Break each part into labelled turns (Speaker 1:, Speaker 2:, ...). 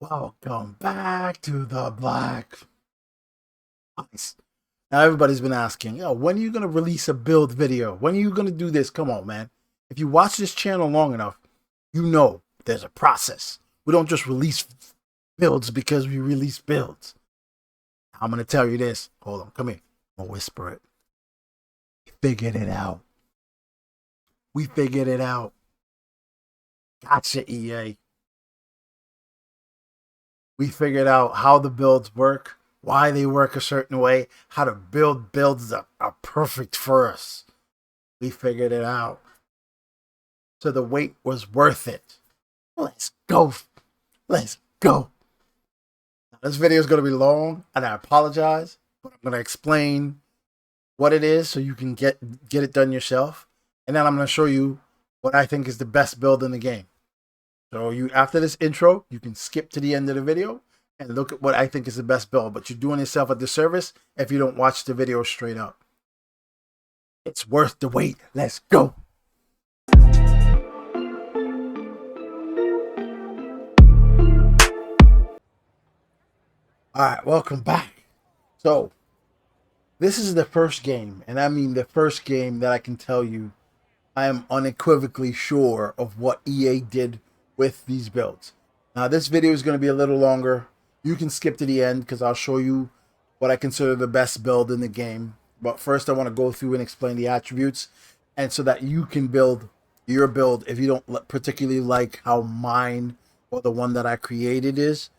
Speaker 1: Welcome back to the Black Ice. Now everybody's been asking, when are you gonna release a build video? When are you gonna do this? Come on, man. If you watch this channel long enough, you know there's a process. We don't just release builds because we release builds. I'm gonna tell you this. Hold on, come here. I'm gonna whisper it. We figured it out. We figured it out. Gotcha, EA. We figured out how the builds work, why they work a certain way, how to build builds that are perfect for us. We figured it out. So the wait was worth it. Let's go. Let's go. Now, this video is going to be long, and I apologize, but I'm going to explain what it is so you can get it done yourself. And then I'm going to show you what I think is the best build in the game. So you, after this intro, you can skip to the end of the video and look at what I think is the best build. But you're doing yourself a disservice if you don't watch the video straight up. It's worth the wait. Let's go. All right, welcome back. So this is the first game, and I mean the first game that I can tell you I am unequivocally sure of what EA did with these builds. Now this video is going to be a little longer. You can skip to the end because I'll show you what I consider the best build in the game. But first I want to go through and explain the attributes, and so that you can build your build if you don't particularly like how mine or the one that I created is.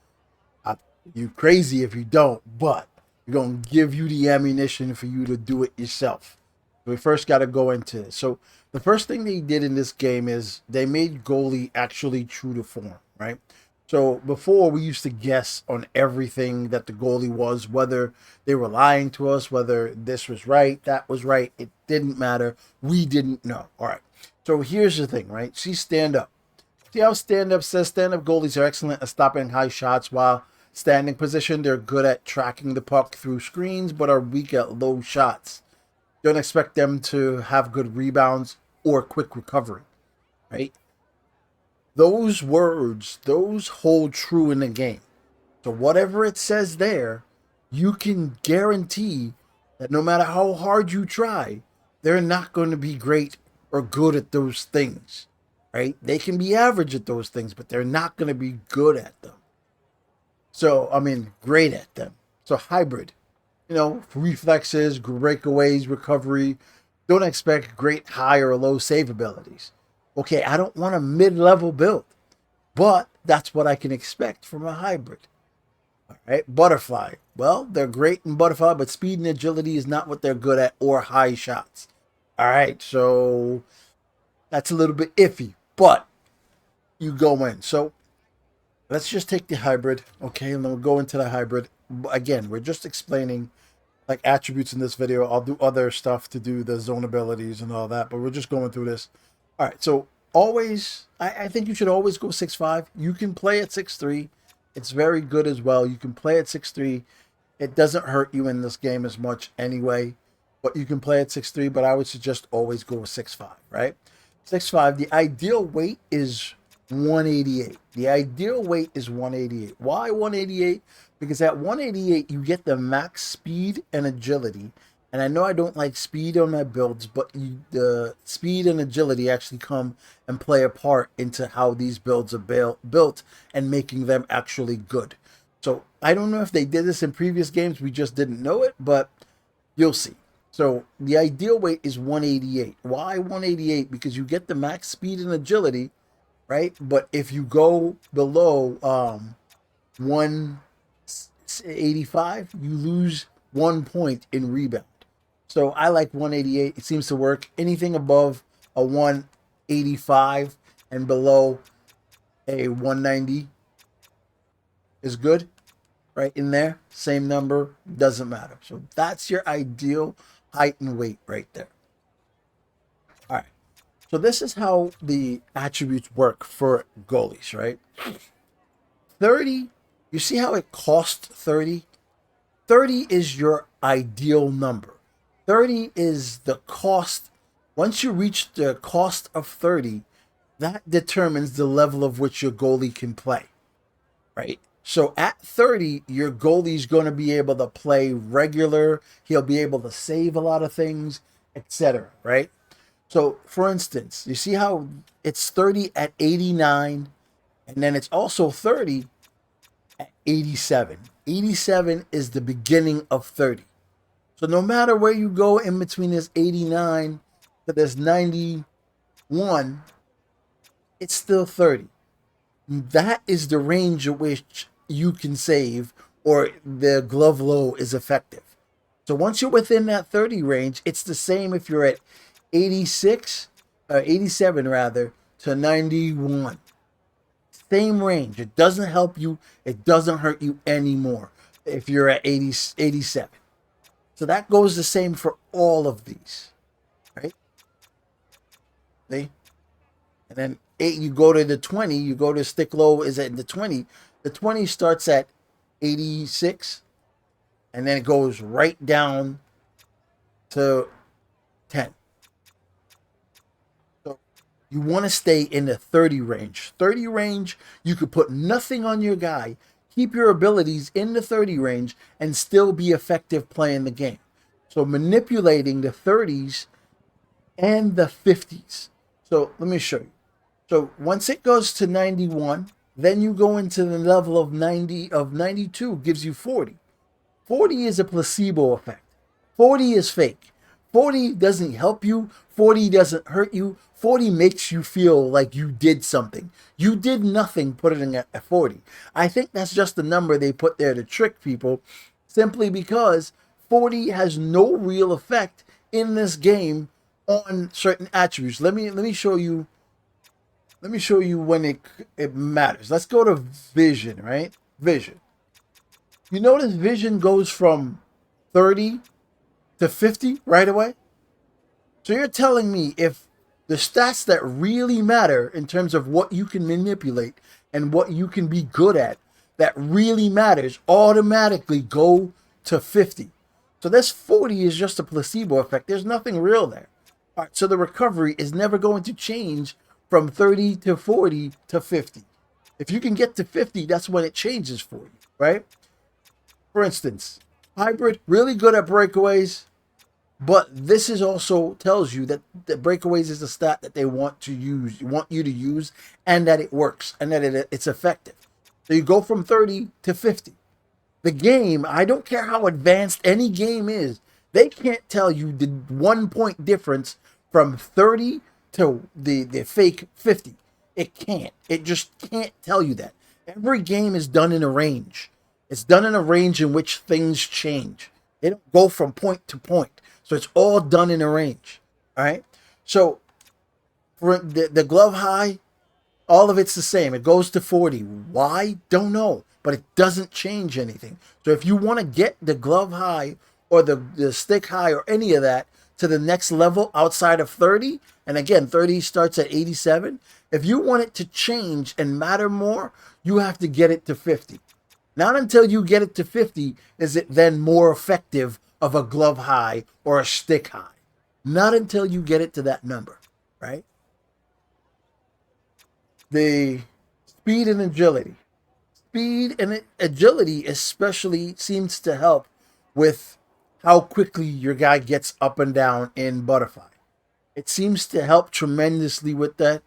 Speaker 1: You crazy if you don't, but we're going to give you the ammunition for you to do it yourself. We first got to go into it. So the first thing they did in this game is they made goalie actually true to form, right? So before we used to guess on everything that the goalie was, whether they were lying to us, whether this was right, that was right. It didn't matter. We didn't know. All right. So here's the thing, right? See stand up. See how stand up says stand up goalies are excellent at stopping high shots while standing position. They're good at tracking the puck through screens, but are weak at low shots. Don't expect them to have good rebounds or quick recovery, right? Those words, those hold true in the game. So whatever it says there, you can guarantee that no matter how hard you try, they're not going to be great or good at those things, right? They can be average at those things, but they're not going to be good at them. So, I mean, great at them. So hybrid. Reflexes, breakaways, recovery. Don't expect great high or low save abilities. Okay, I don't want a mid-level build, but that's what I can expect from a hybrid. All right, butterfly. Well, they're great in butterfly, but speed and agility is not what they're good at, or high shots. All right, so that's a little bit iffy, but you go in. So let's just take the hybrid, okay, and then we'll go into the hybrid. Again, we're just explaining like attributes in this video. I'll do other stuff to do the zone abilities and all that, but we're just going through this. All right, so always, I think you should always go 6'5". You can play at 6'3". It's very good as well. You can play at 6'3". It doesn't hurt you in this game as much anyway, but you can play at 6'3", but I would suggest always go with 6'5", right? 6'5", the ideal weight is 188. The ideal weight is 188. Why 188? Because at 188, you get the max speed and agility. And I know I don't like speed on my builds, but the speed and agility actually come and play a part into how these builds are built and making them actually good. So I don't know if they did this in previous games. We just didn't know it, but you'll see. So the ideal weight is 188. Why 188? Because you get the max speed and agility, right? But if you go below 185, you lose 1 point in rebound. So I like 188. It seems to work. Anything above a 185 and below a 190 is good. Right in there. Same number. Doesn't matter. So that's your ideal height and weight right there. All right. So this is how the attributes work for goalies, right? 30, you see how it costs 30? 30 is your ideal number. 30 is the cost. Once you reach the cost of 30, that determines the level of which your goalie can play. right? So at 30, your goalie's going to be able to play regular. He'll be able to save a lot of things, etc., right? So, for instance, you see how it's 30 at 89, and then it's also 30 at 87. 87 is the beginning of 30. So, no matter where you go in between this 89 to this 91, it's still 30. That is the range at which you can save or the glove low is effective. So once you're within that 30 range, it's the same if you're at 86 or 87 rather to 91. Same range. It doesn't help you. It doesn't hurt you anymore if you're at 80, 87. So that goes the same for all of these, right? See? And then 8, you go to the 20, you go to stick low is at the 20. The 20 starts at 86 and then it goes right down to 10. So you want to stay in the 30 range. 30 range, you could put nothing on your guy, keep your abilities in the 30 range, and still be effective playing the game. So manipulating the 30s and the 50s. So let me show you. So once it goes to 91, then you go into the level of 92 gives you 40. 40 is a placebo effect. 40 is fake. 40 doesn't help you. 40 doesn't hurt you. 40 makes you feel like you did something. You did nothing putting it at 40. I think that's just the number they put there to trick people, simply because 40 has no real effect in this game on certain attributes. Let me show you. Let me show you when it matters. Let's go to vision, right? Vision. You notice vision goes from 30 to 50 right away? So you're telling me if the stats that really matter in terms of what you can manipulate and what you can be good at, that really matters, automatically go to 50. So this 40 is just a placebo effect. There's nothing real there. All right, so the recovery is never going to change from 30 to 40 to 50. If you can get to 50, that's when it changes for you, right? For instance, hybrid, really good at breakaways, but this is also tells you that the breakaways is the stat that they want you to use, and that it works, and that it's effective. So you go from 30 to 50. The game, I don't care how advanced any game is, they can't tell you the 1 point difference from 30 to the fake 50. It can't. It just can't tell you that. Every game is done in a range. It's done in a range in which things change. They don't go from point to point. So it's all done in a range. All right. So for the glove high, all of it's the same. It goes to 40. Why? Don't know. But it doesn't change anything. So if you want to get the glove high or the stick high or any of that to the next level outside of 30, and again, 30 starts at 87. If you want it to change and matter more, you have to get it to 50. Not until you get it to 50 is it then more effective of a glove high or a stick high. Not until you get it to that number, right? The speed and agility. Speed and agility especially seems to help with how quickly your guy gets up and down in butterfly. It seems to help tremendously with that.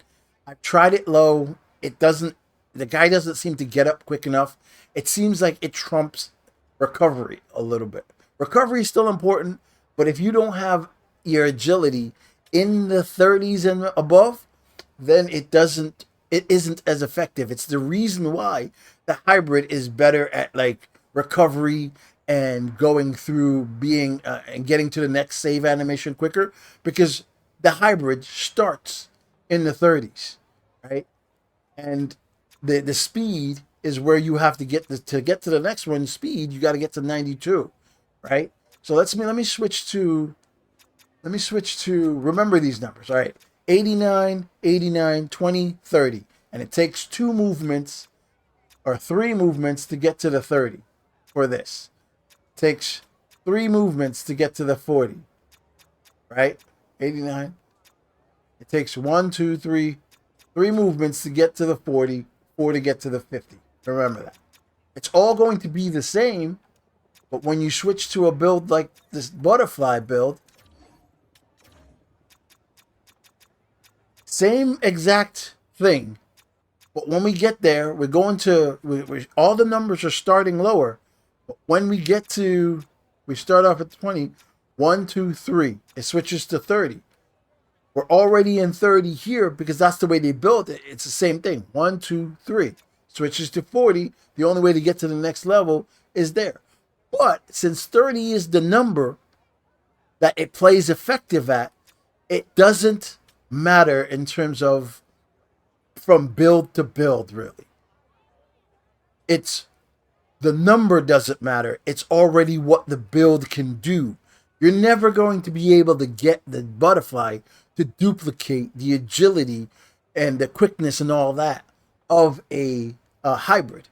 Speaker 1: I've tried it low. It doesn't, the guy doesn't seem to get up quick enough. It seems like it trumps recovery a little bit. Recovery is still important, but if you don't have your agility in the 30s and above, then it isn't as effective. It's the reason why the hybrid is better at like recovery and going through being and getting to the next save animation quicker, because the hybrid starts in the 30s, right? And the speed is where you have to get to get to the next one. Speed, you got to get to 92, right? So let me switch to remember these numbers. All right. 89, 89, 20, 30. And it takes 2 movements or 3 movements to get to the 30 for this. It takes 3 movements to get to the 40. Right? 89. It takes 1, 2, 3 movements to get to the 40, 4 to get to the 50. Remember that. It's all going to be the same, but when you switch to a build like this butterfly build, same exact thing. But when we get there, we're going to, all the numbers are starting lower. But when we get to, we start off at 20, 1, 2, 3. It switches to 30. We're already in 30 here because that's the way they built it. It's the same thing. 1, 2, 3. Switches to 40. The only way to get to the next level is there. But since 30 is the number that it plays effective at, it doesn't matter in terms of from build to build, really. It's the number doesn't matter. It's already what the build can do. You're never going to be able to get the butterfly to duplicate the agility and the quickness and all that of a hybrid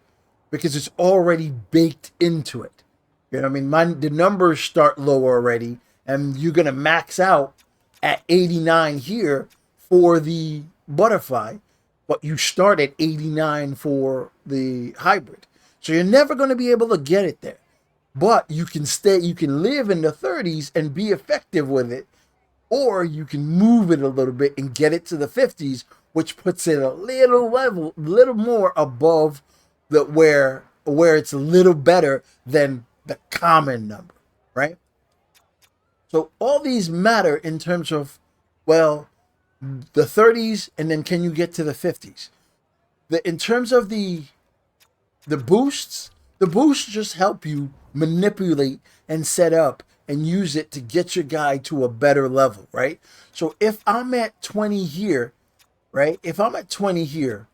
Speaker 1: because it's already baked into it. You know what I mean? The numbers start low already, and you're going to max out at 89 here for the butterfly, but you start at 89 for the hybrid. So you're never going to be able to get it there. But you can live in the 30s and be effective with it, or you can move it a little bit and get it to the 50s, which puts it a little more above the where it's a little better than the common number, right? So all these matter in terms of, well, the 30s, and then can you get to the 50s? In terms of the boosts just help you manipulate and set up and use it to get your guy to a better level, right? So if I'm at 20 here, right? If I'm at 20 here,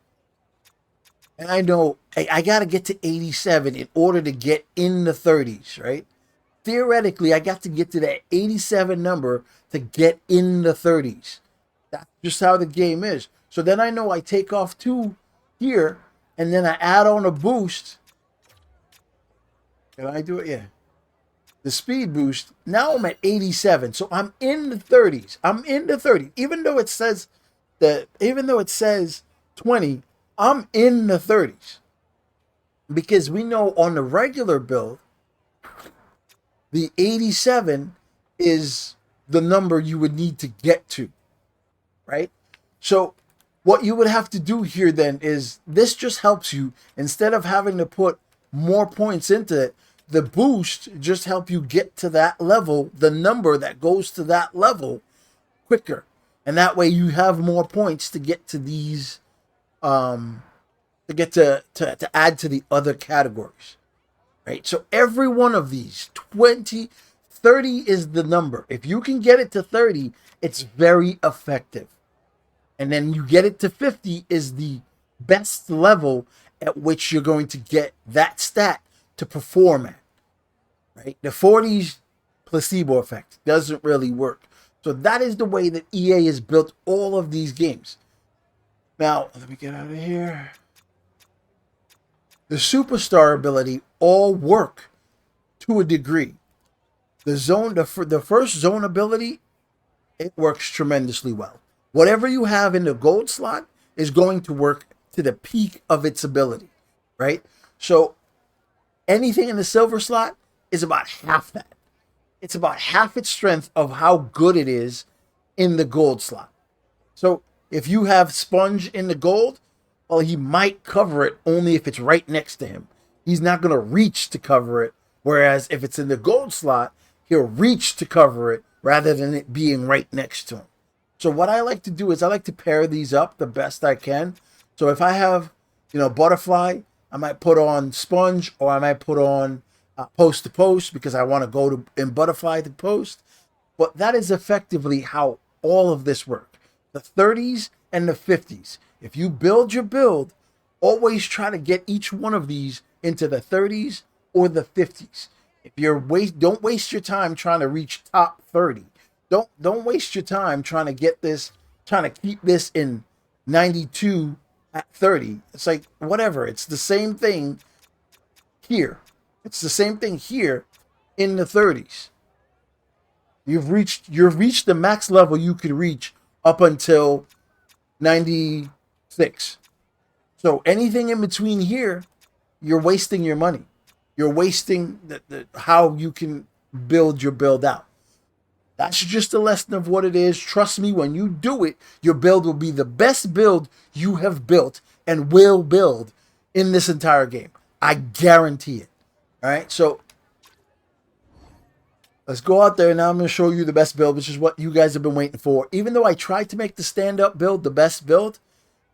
Speaker 1: and I know I got to get to 87 in order to get in the 30s, right? Theoretically, I got to get to that 87 number to get in the 30s. That's just how the game is. So then I know I take off 2 here, and then I add on a boost. Can I do it? Yeah. The speed boost. Now I'm at 87. So I'm in the 30s. I'm in the 30s. Even though it says 20, I'm in the 30s. Because we know on the regular build, the 87 is the number you would need to get to, right? So what you would have to do here then is this just helps you, instead of having to put more points into it, the boost just help you get to that level, the number that goes to that level quicker. And that way you have more points to get to these, to add to the other categories, right? So every one of these, 20, 30 is the number. If you can get it to 30, it's very effective. And then you get it to 50 is the best level at which you're going to get that stat to perform at, right? The 40s placebo effect doesn't really work. So that is the way that EA has built all of these games. Now, let me get out of here. The superstar ability all work to a degree. The first zone ability, it works tremendously well. Whatever you have in the gold slot is going to work to the peak of its ability, right? So anything in the silver slot is about half that. It's about half its strength of how good it is in the gold slot. So if you have Sponge in the gold, well, he might cover it only if it's right next to him. He's not going to reach to cover it. Whereas if it's in the gold slot, he'll reach to cover it rather than it being right next to him. So what I like to do is I like to pair these up the best I can. So if I have, butterfly, I might put on Sponge, or I might put on post to post because I want to go in butterfly to post. But that is effectively how all of this works. The 30s and the 50s. If you build your build, always try to get each one of these into the 30s or the 50s. If don't waste your time trying to reach top 30. Don't waste your time trying to keep this in 92 at 30. It's like whatever. It's the same thing here. It's the same thing here in the 30s. You've reached the max level you could reach up until 96. So anything in between here you're wasting your money. You're wasting how you can build your build out. That's just a lesson of what it is. Trust me, when you do it, your build will be the best build you have built and will build in this entire game. I guarantee it. All right, so let's go out there. Now I'm going to show you the best build, which is what you guys have been waiting for. Even though I tried to make the stand-up build the best build,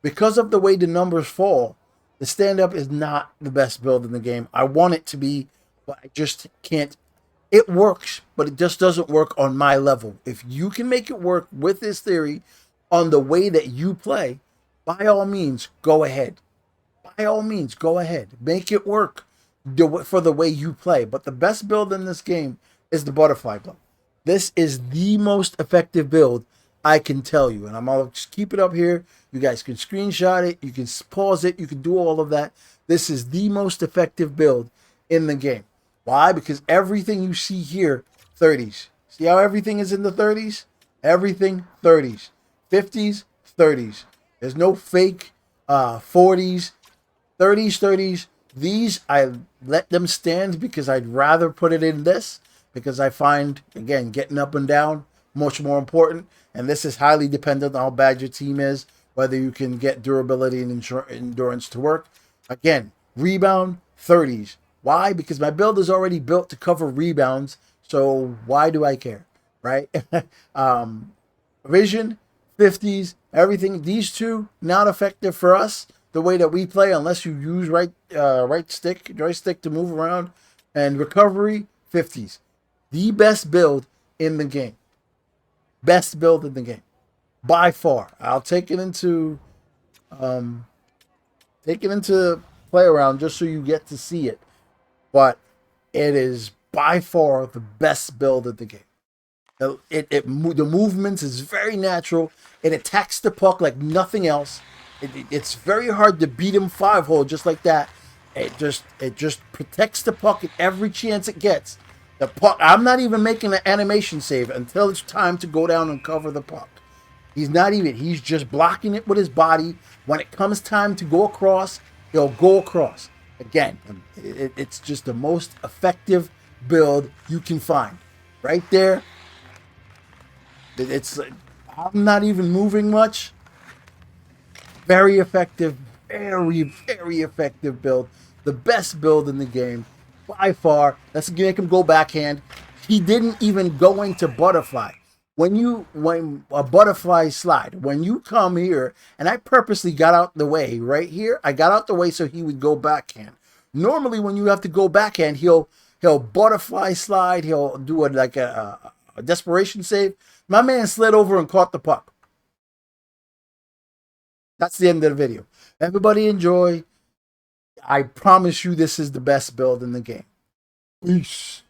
Speaker 1: because of the way the numbers fall, the stand-up is not the best build in the game. I want it to be, but I just can't. It works, but it just doesn't work on my level. If you can make it work with this theory on the way that you play, by all means, go ahead. By all means, go ahead. Make it work for the way you play. But the best build in this game is the butterfly glove. This is the most effective build I can tell you. And I'll just keep it up here. You guys can screenshot it. You can pause it. You can do all of that. This is the most effective build in the game. Why? Because everything you see here, 30s. See how everything is in the 30s? Everything 30s. 50s, 30s. There's no fake 40s, 30s, 30s. These, I let them stand because I'd rather put it in this, because I find, again, getting up and down much more important. And this is highly dependent on how bad your team is, whether you can get durability and endurance to work. Again, rebound, 30s. Why? Because my build is already built to cover rebounds, so why do I care, right? Vision, 50s, everything. These two, not effective for us the way that we play unless you use joystick to move around. And recovery, 50s. The best build in the game. Best build in the game. By far. I'll take it into play around just so you get to see it. But it is by far the best build of the game. The movements is very natural. It attacks the puck like nothing else. It's very hard to beat him 5-hole just like that. It just protects the puck at every chance it gets. The puck. I'm not even making an animation save until it's time to go down and cover the puck. He's just blocking it with his body. When it comes time to go across, he'll go across. Again, it's just the most effective build you can find. Right there. I'm not even moving much. Very effective. Very, very effective build. The best build in the game. By far. Let's make him go backhand. He didn't even go into butterfly. When a butterfly slide, when you come here, and I purposely got out the way right here, I got out the way so he would go backhand. Normally, when you have to go backhand, he'll butterfly slide, he'll do a desperation save. My man slid over and caught the puck. That's the end of the video. Everybody enjoy. I promise you this is the best build in the game. Peace.